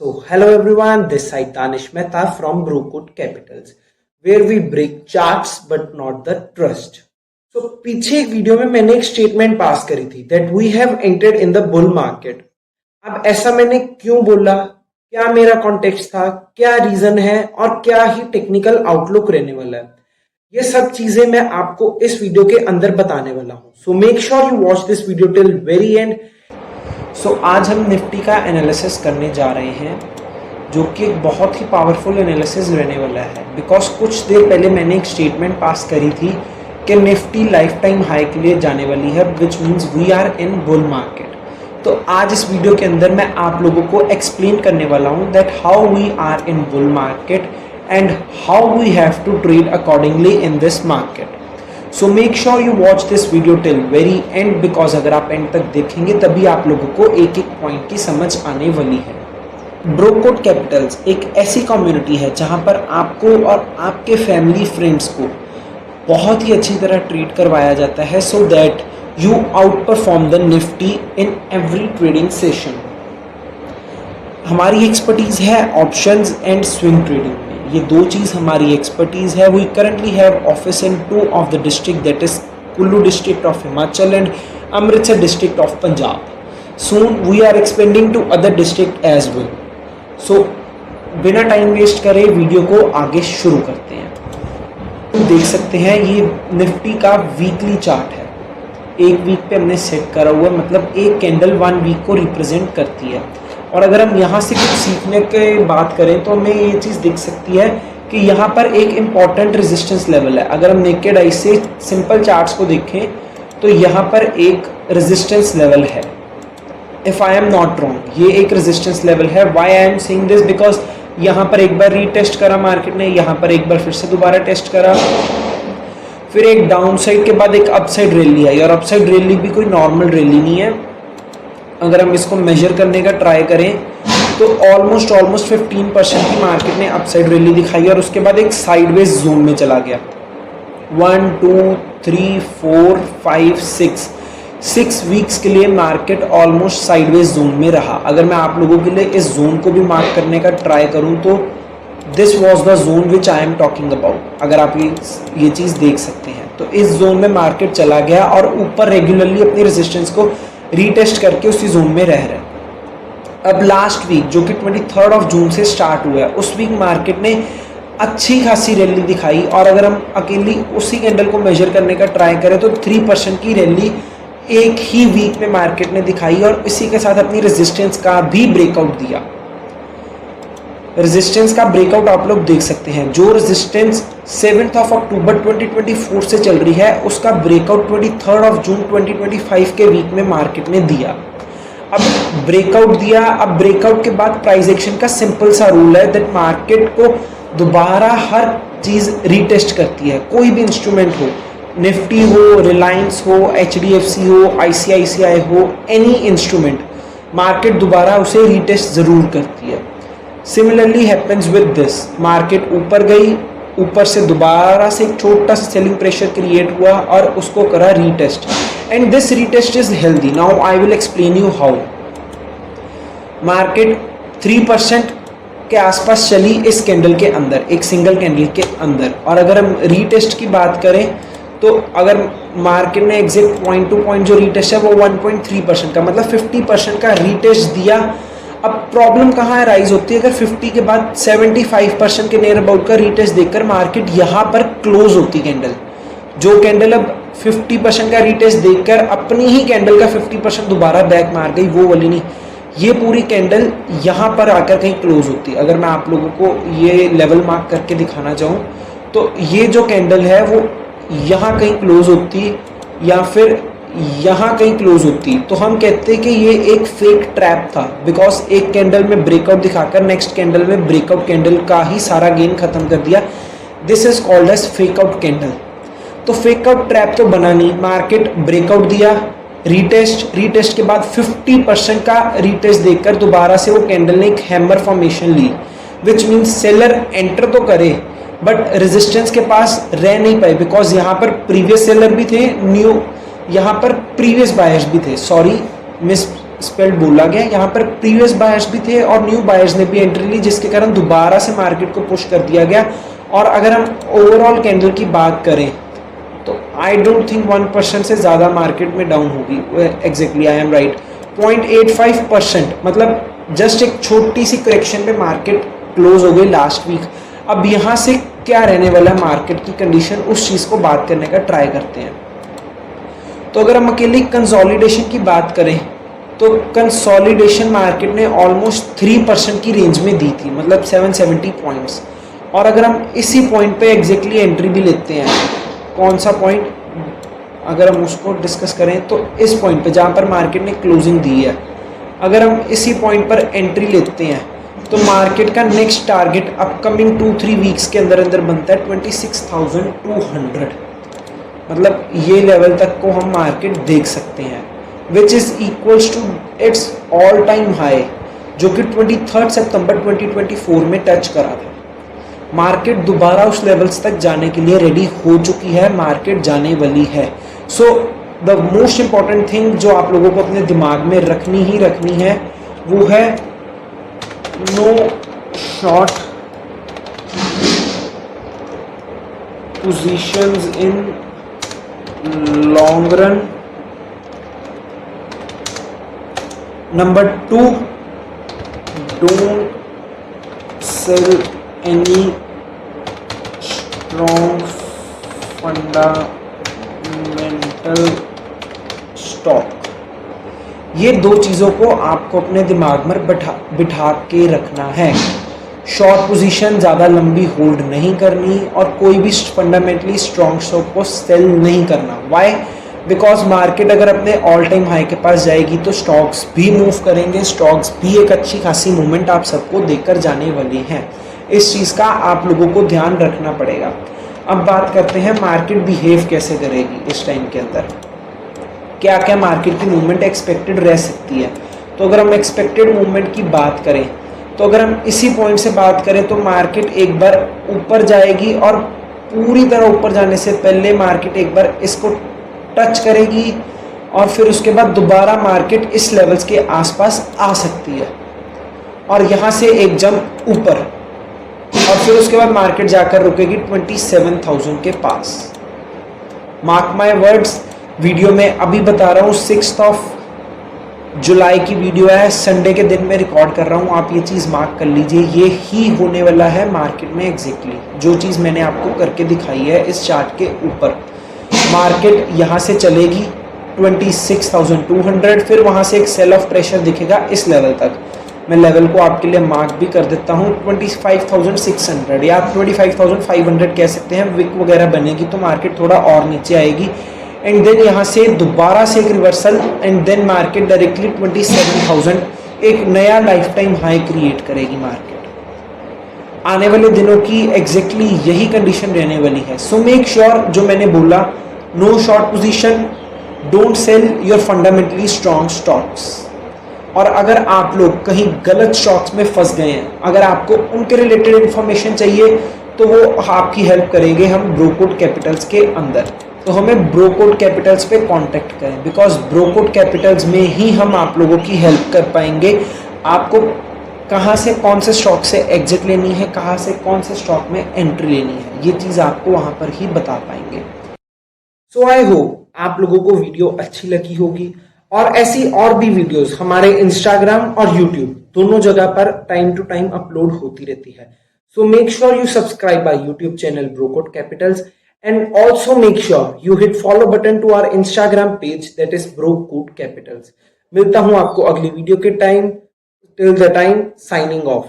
Hello everyone, this is Danish Mehta from Brookout Capitals, where we break charts but not the trust. पीछे एक video में मैंने एक statement pass करी थी that we have entered in the bull market. अब ऐसा मैंने क्यों बोला, क्या मेरा कॉन्टेक्स्ट था, क्या रीजन है और क्या ही टेक्निकल आउटलुक रहने वाला है, ये सब चीजें मैं आपको इस वीडियो के अंदर बताने वाला हूं। सो make sure you watch this video till very and. आज हम निफ्टी का एनालिसिस करने जा रहे हैं, जो कि एक बहुत ही पावरफुल एनालिसिस रहने वाला है। बिकॉज कुछ देर पहले मैंने एक स्टेटमेंट पास करी थी कि निफ्टी लाइफ टाइम हाई के लिए जाने वाली है, which means we are in bull market. तो आज इस वीडियो के अंदर मैं आप लोगों को एक्सप्लेन करने वाला हूँ that how we are in bull market and how we have to trade accordingly in this market. So make sure you watch this video till very end, because अगर आप एंड तक देखेंगे तभी आप लोगों को एक एक पॉइंट की समझ आने वाली है। ब्रोकोट कैपिटल्स एक ऐसी कम्युनिटी है जहां पर आपको और आपके फैमिली फ्रेंड्स को बहुत ही अच्छी तरह ट्रीट करवाया जाता है, so that you outperform the Nifty in every trading session. हमारी एक्सपर्टीज है ऑप्शंस एंड स्विंग ट्रेडिंग में, ये दो चीज़ हमारी एक्सपर्टीज है। We currently have office in 2 of the district, that is Kullu district of Himachal and Amritsar district of Punjab. Soon we are expanding to other district as well. So बिना time waste करे video को आगे शुरू करते हैं। तो देख सकते हैं ये निफ्टी का वीकली चार्ट है, एक वीक पे हमने सेट करा हुआ, मतलब एक कैंडल 1 वीक को रिप्रेजेंट करती है। और अगर हम यहाँ से कुछ सीखने की बात करें तो हमें ये चीज़ दिख सकती है कि यहाँ पर एक इम्पॉर्टेंट रेजिस्टेंस लेवल है। अगर हम नेकेड आई से सिंपल चार्ट्स को देखें तो यहाँ पर एक रेजिस्टेंस लेवल है, if I am not wrong, ये एक रेजिस्टेंस लेवल है। Why I am saying this, because यहाँ पर एक बार रीटेस्ट करा मार्केट ने, यहाँ पर एक बार फिर से दोबारा टेस्ट करा, फिर एक डाउन साइड के बाद एक अपसाइड रैली आई, और अपसाइड रैली भी कोई नॉर्मल रैली नहीं है। अगर हम इसको मेजर करने का ट्राई करें तो ऑलमोस्ट 15% की मार्केट ने अपसाइड रैली दिखाई, और उसके बाद एक साइडवेज जोन में चला गया। 1 2 3 4 5 6 वीक्स के लिए मार्केट ऑलमोस्ट साइडवेज जोन में रहा। अगर मैं आप लोगों के लिए इस जोन को भी मार्क करने का ट्राई करूं तो this was the zone which I am talking about. अगर आप ये चीज़ देख सकते हैं तो इस जोन में मार्केट चला गया और ऊपर रेगुलरली अपनी रेजिस्टेंस को रीटेस्ट करके उसी जोन में रह रहे। अब लास्ट वीक जो कि 23 ऑफ जून से स्टार्ट हुआ है, उस वीक मार्केट ने अच्छी खासी रैली दिखाई, और अगर हम अकेली उसी कैंडल को मेजर करने का ट्राई करें तो 3% की रैली एक ही वीक में मार्केट ने दिखाई, और इसी के साथ अपनी रेजिस्टेंस का भी ब्रेकआउट दिया। रेजिस्टेंस का ब्रेकआउट आप लोग देख सकते हैं, जो रेजिस्टेंस 7 ऑफ अक्टूबर 2024 से चल रही है उसका ब्रेकआउट 23 ऑफ जून 2025 के वीक में मार्केट ने दिया। अब ब्रेकआउट दिया, अब ब्रेकआउट के बाद प्राइस एक्शन का सिंपल सा रूल है दैट मार्केट को दोबारा हर चीज़ रीटेस्ट करती है। कोई भी इंस्ट्रूमेंट हो, निफ्टी हो, रिलायंस हो, HDFC हो, ICICI हो, एनी इंस्ट्रूमेंट, मार्केट दोबारा उसे रीटेस्ट ज़रूर करती है। Similarly happens with this, market ऊपर गई, ऊपर से दोबारा से एक छोटा सा सेलिंग प्रेशर क्रिएट हुआ और उसको करा retest, and this retest is healthy. Now I will explain you how. Market 3% के आसपास चली इस कैंडल के अंदर, एक सिंगल कैंडल के अंदर, और अगर हम रीटेस्ट की बात करें तो अगर मार्केट ने एग्जैक्ट पॉइंट टू पॉइंट जो रीटेस्ट है वो 1.3% का, मतलब 50% का रीटेस्ट दिया। अब प्रॉब्लम कहाँ राइज होती है, अगर 50 के बाद 75% के नियर अबाउट का रीटेस्ट देखकर मार्केट यहाँ पर क्लोज होती कैंडल, जो कैंडल अब 50% का रीटेस्ट देखकर अपनी ही कैंडल का 50% दोबारा बैक मार गई, वो वाली नहीं, ये पूरी कैंडल यहाँ पर आकर कहीं क्लोज होती। अगर मैं आप लोगों को ये लेवल मार्क करके दिखाना चाहूँ तो ये जो कैंडल है वो यहाँ कहीं क्लोज होती या फिर यहाँ कहीं क्लोज होती, तो हम कहते हैं कि ये एक फेक ट्रैप था, बिकॉज एक कैंडल में ब्रेकआउट दिखाकर नेक्स्ट कैंडल में ब्रेकआउट कैंडल का ही सारा गेन खत्म कर दिया। This is called as fake out candle. तो फेक आउट ट्रैप तो बना नहीं, मार्केट ब्रेकआउट दिया, रीटेस्ट के बाद 50% का रीटेस्ट देखकर दोबारा से वो कैंडल ने एक हैमर फॉर्मेशन ली, विच मीन्स सेलर एंटर तो करे बट रेजिस्टेंस के पास रह नहीं पाए, बिकॉज यहाँ पर प्रीवियस सेलर भी थे, न्यू यहाँ पर प्रीवियस बायर्स भी थे, सॉरी मिस स्पेल्ड बोला गया। यहाँ पर प्रीवियस बायर्स भी थे और न्यू बायर्स ने भी एंट्री ली, जिसके कारण दोबारा से मार्केट को पुश कर दिया गया। और अगर हम ओवरऑल कैंडल की बात करें तो आई डोंट थिंक 1% से ज़्यादा मार्केट में डाउन होगी। एग्जैक्टली आई एम राइट, 0.85%, मतलब जस्ट एक छोटी सी करेक्शन पे मार्केट क्लोज हो गई लास्ट वीक। अब यहाँ से क्या रहने वाला है मार्केट की कंडीशन, उस चीज़ को बात करने का ट्राई करते हैं। तो अगर हम अकेली कंसोलिडेशन की बात करें तो कंसोलिडेशन मार्केट ने ऑलमोस्ट 3% की रेंज में दी थी, मतलब 770 पॉइंट्स। और अगर हम इसी पॉइंट पे एग्जैक्टली एंट्री भी लेते हैं, कौन सा पॉइंट, अगर हम उसको डिस्कस करें तो इस पॉइंट पे जहाँ पर मार्केट ने क्लोजिंग दी है, अगर हम इसी पॉइंट पर एंट्री लेते हैं तो मार्केट का नेक्स्ट टारगेट अपकमिंग 2-3 वीक्स के अंदर अंदर बनता है 26,200, मतलब ये लेवल तक को हम मार्केट देख सकते हैं, which is equals to its all time high, जो कि 23 सितंबर 2024 में टच करा था। मार्केट दोबारा उस लेवल्स तक जाने के लिए रेडी हो चुकी है, मार्केट जाने वाली है। So the most important thing जो आप लोगों को अपने दिमाग में रखनी ही रखनी है वो है no short positions in long run. Number 2, don't sell any strong fundamental stock। ये दो चीज़ों को आपको अपने दिमाग में बिठा के रखना है। शॉर्ट पोजीशन ज़्यादा लंबी होल्ड नहीं करनी और कोई भी फंडामेंटली स्ट्रॉन्ग स्टॉक को सेल नहीं करना। वाई? बिकॉज मार्केट अगर अपने ऑल टाइम हाई के पास जाएगी तो स्टॉक्स भी मूव करेंगे, स्टॉक्स भी एक अच्छी खासी मूवमेंट आप सबको देकर जाने वाली हैं। इस चीज़ का आप लोगों को ध्यान रखना पड़ेगा। अब बात करते हैं मार्केट बिहेव कैसे करेगी इस टाइम के अंदर, क्या क्या मार्केट की मूवमेंट एक्सपेक्टेड रह सकती है। तो अगर हम एक्सपेक्टेड मूवमेंट की बात करें तो अगर हम इसी पॉइंट से बात करें तो मार्केट एक बार ऊपर जाएगी और पूरी तरह ऊपर जाने से पहले मार्केट एक बार इसको टच करेगी और फिर उसके बाद दोबारा मार्केट इस लेवल्स के आसपास आ सकती है और यहाँ से एक जंप ऊपर और फिर उसके बाद मार्केट जाकर रुकेगी 27,000 के पास। मार्क माय वर्ड्स, वीडियो में अभी बता रहा हूँ 6 जुलाई की वीडियो है, संडे के दिन में रिकॉर्ड कर रहा हूँ। आप ये चीज़ मार्क कर लीजिए, ये ही होने वाला है मार्केट में एग्जैक्टली जो चीज़ मैंने आपको करके दिखाई है इस चार्ट के ऊपर। मार्केट यहाँ से चलेगी 26,200, फिर वहाँ से एक सेल ऑफ प्रेशर दिखेगा इस लेवल तक। मैं लेवल को आपके लिए मार्क भी कर देता हूँ, 25,600 या 25,500 कह सकते हैं। विक वगैरह बनेगी तो मार्केट थोड़ा और नीचे आएगी एंड देन यहाँ से दोबारा से एक reversal and then market directly 27,000 एक नया लाइफ टाइम हाई क्रिएट करेगी मार्केट। आने वाले दिनों की एग्जैक्टली यही कंडीशन रहने वाली है। सो मेक श्योर, जो मैंने बोला, no short position, don't sell your fundamentally strong stocks. और अगर आप लोग कहीं गलत स्टॉक्स में फंस गए हैं, अगर आपको उनके रिलेटेड इन्फॉर्मेशन चाहिए तो वो आपकी हेल्प करेंगे हम ब्रोकोड कैपिटल्स के अंदर। तो हमें ब्रोकोड कैपिटल्स पे कांटेक्ट करें, बिकॉज ब्रोकोड कैपिटल्स में ही हम आप लोगों की हेल्प कर पाएंगे। आपको कहाँ से कौन से स्टॉक से एग्जिट लेनी है, कहाँ से कौन से स्टॉक में एंट्री लेनी है, ये चीज़ आपको वहाँ पर ही बता पाएंगे। सो आई होप आप लोगों को वीडियो अच्छी लगी होगी और ऐसी और भी वीडियोस हमारे इंस्टाग्राम और यूट्यूब दोनों जगह पर टाइम टू टाइम अपलोड होती रहती है। So make sure you subscribe our YouTube channel Brocode Capitals and also make sure you hit follow button to our Instagram page, that is bro code Capitals. मिलता हूं आपको अगली वीडियो के time. Till the time, signing off.